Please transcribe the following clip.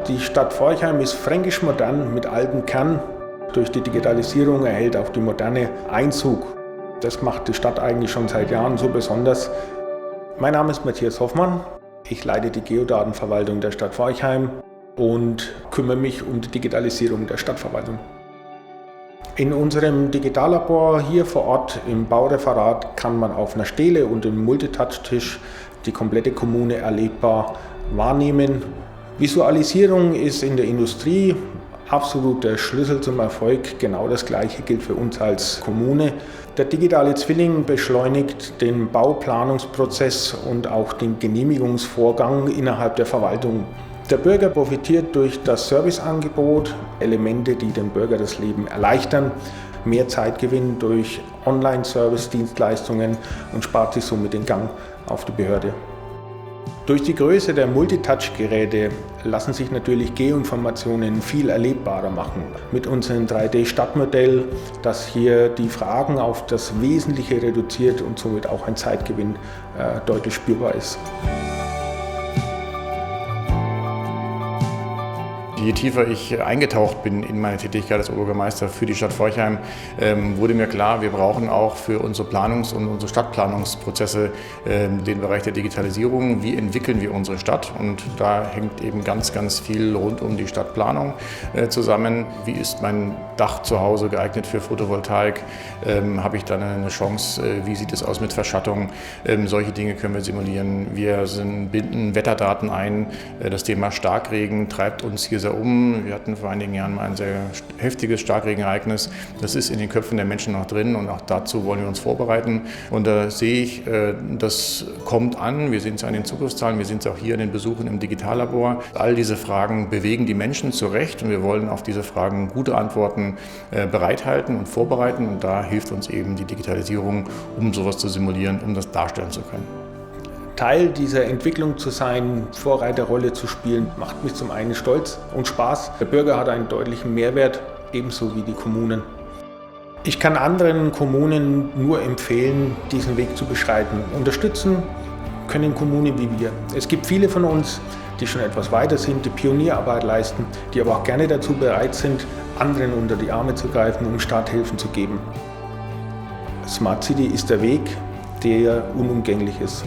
Die Stadt Forchheim ist fränkisch modern mit altem Kern. Durch die Digitalisierung erhält auch die Moderne Einzug. Das macht die Stadt eigentlich schon seit Jahren so besonders. Mein Name ist Matthias Hoffmann. Ich leite die Geodatenverwaltung der Stadt Forchheim und kümmere mich um die Digitalisierung der Stadtverwaltung. In unserem Digitallabor hier vor Ort im Baureferat kann man auf einer Stele und im Multitouch-Tisch die komplette Kommune erlebbar wahrnehmen. Visualisierung ist in der Industrie absolut der Schlüssel zum Erfolg. Genau das Gleiche gilt für uns als Kommune. Der digitale Zwilling beschleunigt den Bauplanungsprozess und auch den Genehmigungsvorgang innerhalb der Verwaltung. Der Bürger profitiert durch das Serviceangebot, Elemente, die dem Bürger das Leben erleichtern, mehr Zeitgewinn durch Online-Service-Dienstleistungen und spart sich somit den Gang auf die Behörde. Durch die Größe der Multitouch-Geräte lassen sich natürlich Geoinformationen viel erlebbarer machen. Mit unserem 3D-Stadtmodell, das hier die Fragen auf das Wesentliche reduziert und somit auch ein Zeitgewinn deutlich spürbar ist. Je tiefer ich eingetaucht bin in meine Tätigkeit als Oberbürgermeister für die Stadt Forchheim, wurde mir klar, wir brauchen auch für unsere Planungs- und unsere Stadtplanungsprozesse den Bereich der Digitalisierung. Wie entwickeln wir unsere Stadt? Und da hängt eben ganz, ganz viel rund um die Stadtplanung zusammen. Wie ist mein Dach zu Hause geeignet für Photovoltaik? Habe ich dann eine Chance? Wie sieht es aus mit Verschattung? Solche Dinge können wir simulieren. Wir binden Wetterdaten ein. Das Thema Starkregen treibt uns hier sehr um. Wir hatten vor einigen Jahren mal ein sehr heftiges Starkregenereignis. Das ist in den Köpfen der Menschen noch drin und auch dazu wollen wir uns vorbereiten. Und da sehe ich, das kommt an. Wir sehen es an den Zugriffszahlen, wir sehen es auch hier in den Besuchen im Digitallabor. All diese Fragen bewegen die Menschen zurecht und wir wollen auf diese Fragen gute Antworten bereithalten und vorbereiten. Und da hilft uns eben die Digitalisierung, um sowas zu simulieren, um das darstellen zu können. Teil dieser Entwicklung zu sein, Vorreiterrolle zu spielen, macht mich zum einen stolz und Spaß. Der Bürger hat einen deutlichen Mehrwert, ebenso wie die Kommunen. Ich kann anderen Kommunen nur empfehlen, diesen Weg zu beschreiten. Unterstützen können Kommunen wie wir. Es gibt viele von uns, die schon etwas weiter sind, die Pionierarbeit leisten, die aber auch gerne dazu bereit sind, anderen unter die Arme zu greifen, um Starthilfen zu geben. Smart City ist der Weg, der unumgänglich ist.